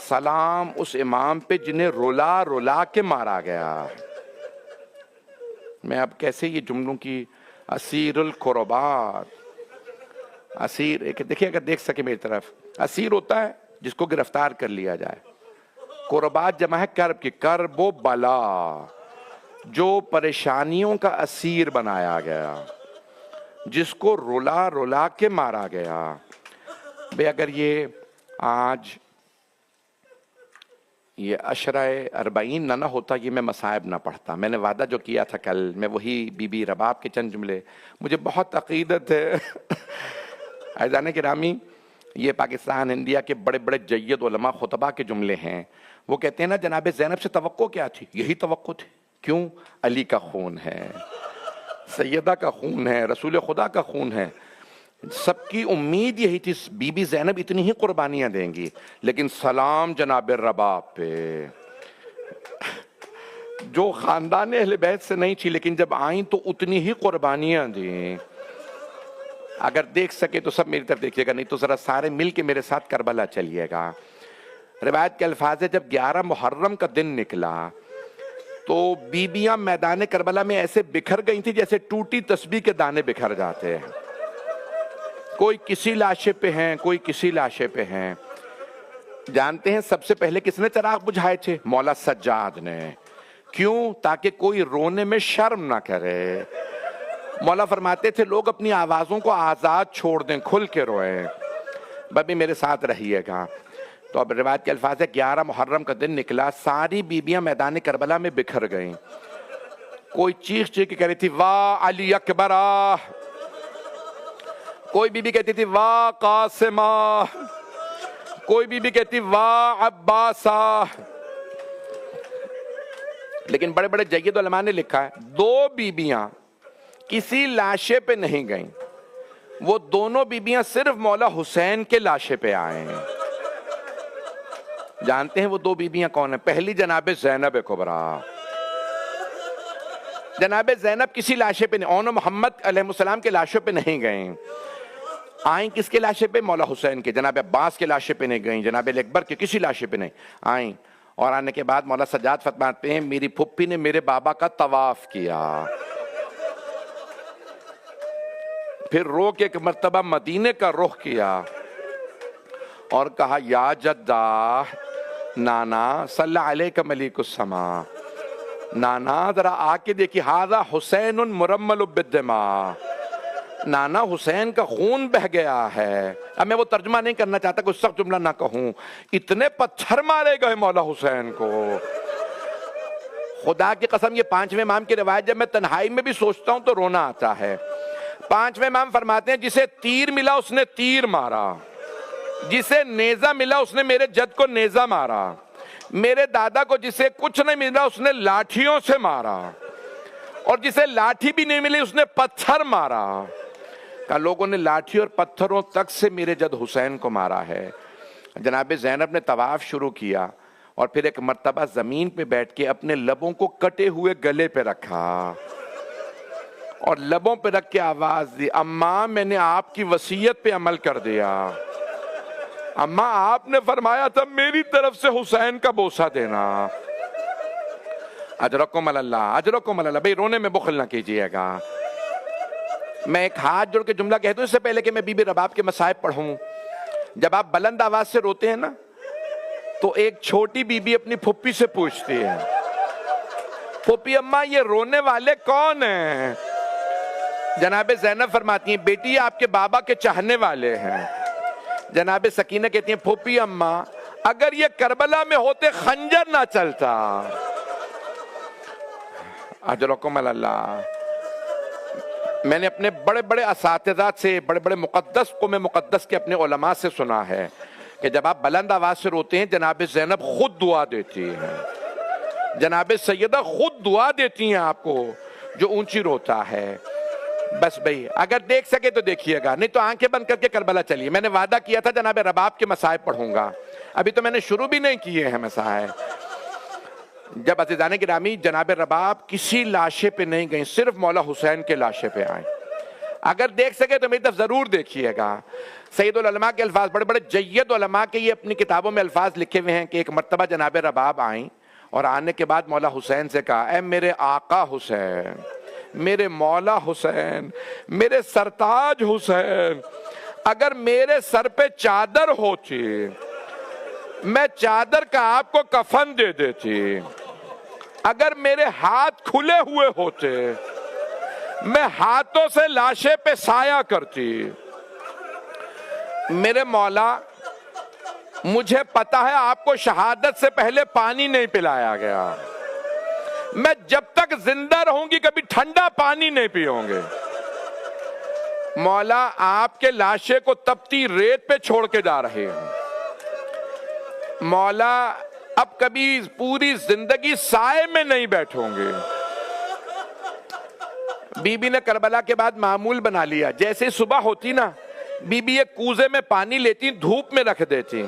سلام اس امام پہ جنہیں رلا رلا کے مارا گیا۔ میں اب کیسے یہ جملوں کی اسیر القربات، اسیر دیکھیں، اگر دیکھ سکے میری طرف، اسیر ہوتا ہے جس کو گرفتار کر لیا جائے، قربات جمع ہے کرب کی، کرب و بلا، جو پریشانیوں کا اسیر بنایا گیا، جس کو رلا رلا کے مارا گیا۔ بے اگر یہ آج یہ عشرہ اربعین نہ ہوتا، یہ میں مصائب نہ پڑھتا۔ میں نے وعدہ جو کیا تھا کل، میں وہی بی بی رباب کے چند جملے، مجھے بہت عقیدت ہے عزیزان گرامی، یہ پاکستان انڈیا کے بڑے بڑے جید علماء خطبہ کے جملے ہیں۔ وہ کہتے ہیں نا، جناب زینب سے توقع کیا تھی؟ یہی توقع تھی۔ کیوں؟ علی کا خون ہے، سیدہ کا خون ہے، رسول خدا کا خون ہے۔ سب کی امید یہی تھی بی بی زینب اتنی ہی قربانیاں دیں گی، لیکن سلام جناب رباب پہ، جو خاندان اہل بیت سے نہیں تھی لیکن جب آئیں تو اتنی ہی قربانیاں دیں۔ اگر دیکھ سکے تو سب میری طرف دیکھیے گا، نہیں تو ذرا سارے مل کے میرے ساتھ کربلا چلیے گا۔ روایت کے الفاظ ہے، جب 11 محرم کا دن نکلا تو بیبیاں میدان کربلا میں ایسے بکھر گئی تھی جیسے ٹوٹی تسبیح کے دانے بکھر جاتے ہیں۔ کوئی کسی لاشے پہ ہیں، کوئی کسی لاشے پہ ہیں۔ جانتے ہیں سب سے پہلے کس نے چراغ بجھائے تھے؟ مولا سجاد نے۔ کیوں؟ تاکہ کوئی رونے میں شرم نہ کرے۔ مولا فرماتے تھے لوگ اپنی آوازوں کو آزاد چھوڑ دیں، کھل کے روئیں۔ بابی میرے ساتھ رہیے گا۔ تو اب روایت کے الفاظ ہے، 11 محرم کا دن نکلا، ساری بیبیاں میدان کربلا میں بکھر گئیں۔ کوئی چیخ چیخ کے کہہ رہی تھی واہ علی اکبرہ، کوئی بی بی کہتی تھی واہ قاسمہ، کوئی بی بی کہتی واہ عباسہ۔ لیکن بڑے بڑے جید علماء نے لکھا ہے، 2 بیبیاں کسی لاشے پہ نہیں گئیں، وہ دونوں بیبیاں صرف مولا حسین کے لاشے پہ آئے ہیں۔ جانتے ہیں وہ 2 بیبیاں کون ہیں؟ پہلی جناب زینب کبریٰ۔ جناب زینب کسی لاشے پہ نہیں، اون محمد علیہ السلام کے لاشوں پہ نہیں گئیں، آئیں کس کے لاشے پہ؟ مولا حسین کے۔ جناب عباس کے لاشے پہ نہیں گئیں، جناب اکبر کے کسی لاشے پہ نہیں آئیں۔ اور آنے کے بعد مولا سجاد فرماتے ہیں میری پھپھی نے میرے بابا کا طواف کیا، پھر رو کے ایک مرتبہ مدینے کا رخ کیا اور کہا یا جدہ نانا صلی علیک ملیک السما، نانا ذرا آ کے دیکھی، ھذا حسین مرمل بالدماء، نانا حسین کا خون بہ گیا ہے۔ اب میں وہ ترجمہ نہیں کرنا چاہتا، کوئی سخت جملہ نہ کہوں، اتنے پتھر مارے گئے مولا حسین کو۔ خدا کی قسم یہ 5ویں امام کی روایت جب میں تنہائی میں بھی سوچتا ہوں تو رونا آتا ہے۔ 5ویں امام فرماتے ہیں جسے تیر ملا اس نے تیر مارا، جسے نیزہ ملا اس نے میرے جد کو نیزہ مارا، میرے دادا کو جسے کچھ نہیں ملا اس نے لاٹھیوں سے مارا، اور جسے لاٹھی بھی نہیں ملی اس نے پتھر مارا۔ کہ لوگوں نے لاٹھی اور پتھروں تک سے میرے جد حسین کو مارا ہے۔ جناب زینب نے طواف شروع کیا اور پھر ایک مرتبہ زمین پہ بیٹھ کے اپنے لبوں کو کٹے ہوئے گلے پہ رکھا اور لبوں پہ رکھ کے آواز دی، اماں میں نے آپ کی وصیت پہ عمل کر دیا، اماں آپ نے فرمایا تھا میری طرف سے حسین کا بوسہ دینا۔ اجرکم اللہ، اجرکم اللہ۔ بھئی رونے میں بخل نہ کیجئے گا۔ میں ایک ہاتھ جوڑ کے جملہ کہہ دوں اس سے پہلے کہ میں بی بی رباب کے مصائب پڑھوں، جب آپ بلند آواز سے روتے ہیں نا تو ایک چھوٹی بی بی اپنی پھپھی سے پوچھتی ہے، پھپھی اماں یہ رونے والے کون ہیں؟ جناب زینب فرماتی ہیں بیٹی آپ کے بابا کے چاہنے والے ہیں۔ جناب سکینہ کہتی ہیں پھپھی اماں اگر یہ کربلا میں ہوتے خنجر نہ چلتا۔ اجرکم اللہ۔ میں نے اپنے بڑے بڑے اساتذات سے، بڑے بڑے مقدس قوم مقدس کے اپنے علماء سے سنا ہے کہ جب آپ بلند آواز سے روتے ہیں جناب زینب خود دعا دیتی ہیں، جناب سیدہ خود دعا دیتی ہیں آپ کو جو اونچی روتا ہے۔ بس بھئی اگر دیکھ سکے تو دیکھیے گا، نہیں تو آنکھیں بند کر کے کربلا چلیے۔ میں نے وعدہ کیا تھا جناب رباب کے مصائب پڑھوں گا، ابھی تو میں نے شروع بھی نہیں کیے ہیں مصائب۔ جب عزیزان گرامی جناب رباب کسی لاشے پہ نہیں گئیں، صرف مولا حسین کے لاشے پہ آئیں۔ اگر دیکھ سکے تو میری طرف ضرور دیکھیے گا. سید العلماء کے الفاظ بڑے بڑے جید علماء کے یہ اپنی کتابوں میں الفاظ لکھے ہوئے ہیں کہ ایک مرتبہ جناب رباب آئیں اور آنے کے بعد مولا حسین سے کہا اے میرے آقا حسین، میرے مولا حسین، میرے سرتاج حسین، اگر میرے سر پہ چادر ہوتی میں چادر کا آپ کو کفن دے دیتی، اگر میرے ہاتھ کھلے ہوئے ہوتے میں ہاتھوں سے لاشیں پہ سایہ کرتی. میرے مولا مجھے پتا ہے آپ کو شہادت سے پہلے پانی نہیں پلایا گیا، میں جب تک زندہ رہوں گی کبھی ٹھنڈا پانی نہیں پیوں گے. مولا آپ کے لاشے کو تپتی ریت پہ چھوڑ کے جا رہے ہیں، مولا اب کبھی پوری زندگی سائے میں نہیں بیٹھوں گے. بی بی نے کربلا کے بعد معمول بنا لیا، جیسے صبح ہوتی نا بی بی ایک کوزے میں پانی لیتی دھوپ میں رکھ دیتی،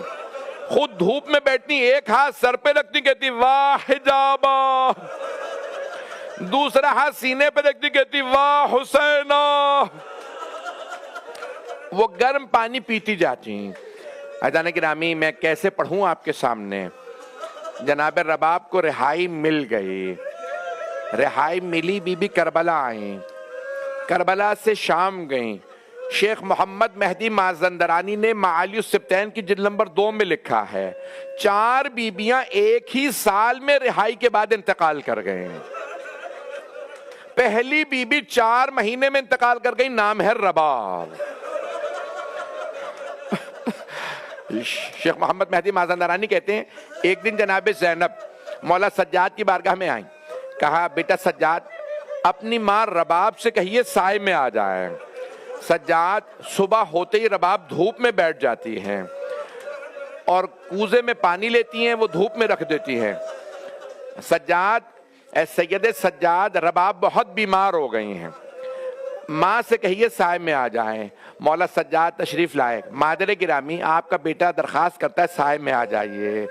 خود دھوپ میں بیٹھتی، ایک ہاتھ سر پہ رکھتی کہتی واہ حجابا، دوسرا ہاتھ سینے پہ رکھتی کہتی واہ حسینہ، وہ گرم پانی پیتی جاتی. عزیزان گرامی میں کیسے پڑھوں آپ کے سامنے. جناب رباب کو رہائی مل گئی، رہائی ملی، بی بی کربلا آئیں، کربلا سے شام گئیں. شیخ محمد مہدی مازندرانی نے معالی السبتین کی جلد نمبر 2 میں لکھا ہے 4 بیبیاں ایک ہی سال میں رہائی کے بعد انتقال کر گئے. پہلی بی بی 4 مہینے میں انتقال کر گئی، نام ہے رباب. شیخ محمد مہدی مازندرانی کہتے ہیں ایک دن جناب زینب مولا سجاد کی بارگاہ میں آئیں، کہا بیٹا سجاد اپنی ماں رباب سے کہیے سائے میں آ جائے. سجاد صبح ہوتے ہی رباب دھوپ میں بیٹھ جاتی ہیں اور کوزے میں پانی لیتی ہیں، وہ دھوپ میں رکھ دیتی ہیں. سجاد اے سید سجاد رباب بہت بیمار ہو گئی ہیں، ماں سے کہیے سائے میں آ جائیں. مولا سجاد تشریف لائے. مادر گرامی آپ کا بیٹا درخواست کرتا ہے سائے میں آ جائیے.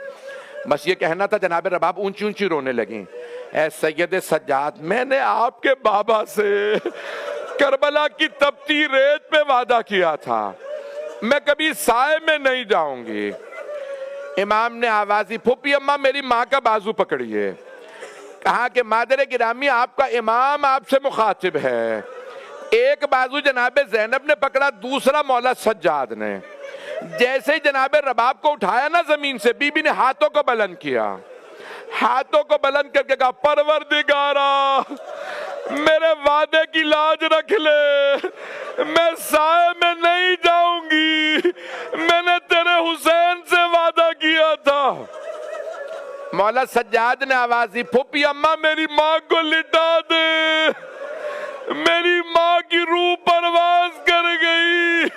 بس یہ کہنا تھا، جناب رباب اونچی اونچی رونے لگیں. اے سید سجاد میں نے آپ کے بابا سے کربلا کی تپتی ریت پہ وعدہ کیا تھا میں کبھی سائے میں نہیں جاؤں گی. امام نے آوازی پھوپھی اماں میری ماں کا بازو پکڑیے. کہا کہ مادر گرامی آپ کا امام آپ سے مخاطب ہے. ایک بازو جناب زینب نے پکڑا، دوسرا مولا سجاد نے. جیسے ہی جناب رباب کو اٹھایا نا زمین سے، بی بی نے ہاتھوں کو بلند کیا، ہاتھوں کو بلند کر کے کہا پروردگارا میرے وعدے کی لاج رکھ لے، میں سائے میں نہیں جاؤں گی، میں نے تیرے حسین سے وعدہ کیا تھا. مولا سجاد نے آواز دی پھوپھی اماں میری ماں کو لٹا دے، میری ماں کی روح پرواز کر گئی.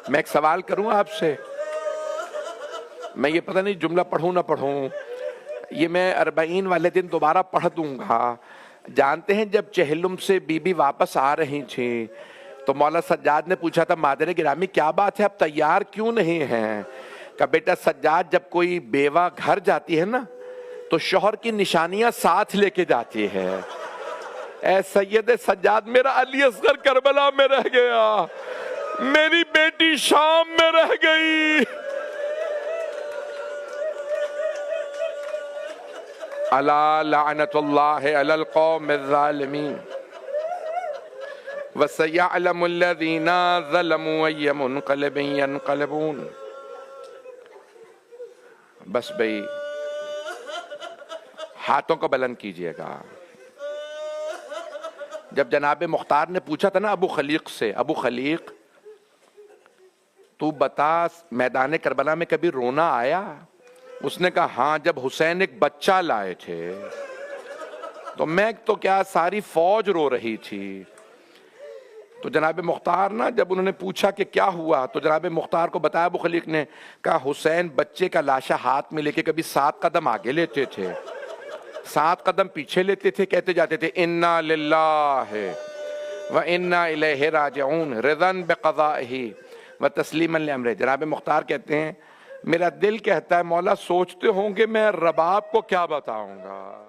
میں ایک سوال کروں آپ سے، میں یہ پتہ نہیں جملہ پڑھوں نہ پڑھوں، یہ میں 40 والے دن دوبارہ پڑھ دوں گا. جانتے ہیں جب چہلم سے بی بی واپس آ رہی تھی تو مولا سجاد نے پوچھا تھا مادر گرامی کیا بات ہے، اب تیار کیوں نہیں ہیں؟ کہ بیٹا سجاد جب کوئی بیوہ گھر جاتی ہے نا تو شوہر کی نشانیاں ساتھ لے کے جاتی ہے. اے سید سجاد میرا علی اصغر کربلا میں رہ گیا، میری بیٹی شام میں رہ گئی. الا لعنت اللہ علی القوم الظالمین وسيعلم الذين ظلموا أي منقلب ينقلبون. بس بھئی ہاتھوں کو بلند کیجئے گا. جب جناب مختار نے پوچھا تھا نا ابو خلیق سے، ابو خلیق تو بتا میدان کربلا میں کبھی رونا آیا؟ اس نے کہا ہاں جب حسین ایک بچہ لائے تھے تو میں تو کیا ساری فوج رو رہی تھی. تو جناب مختار نا جب انہوں نے پوچھا کہ کیا ہوا تو جناب مختار کو بتایا ابو خلیق نے، کہا حسین بچے کا لاشا ہاتھ میں لے کے کبھی 7 قدم آگے لیتے تھے، 7 قدم پیچھے لیتے تھے، کہتے جاتے تھے انا للہ و انا الیہ راجعون رضا بقضائہ و تسلیما لامرہ. جناب مختار کہتے ہیں میرا دل کہتا ہے مولا سوچتے ہوں گے میں رباب کو کیا بتاؤں گا.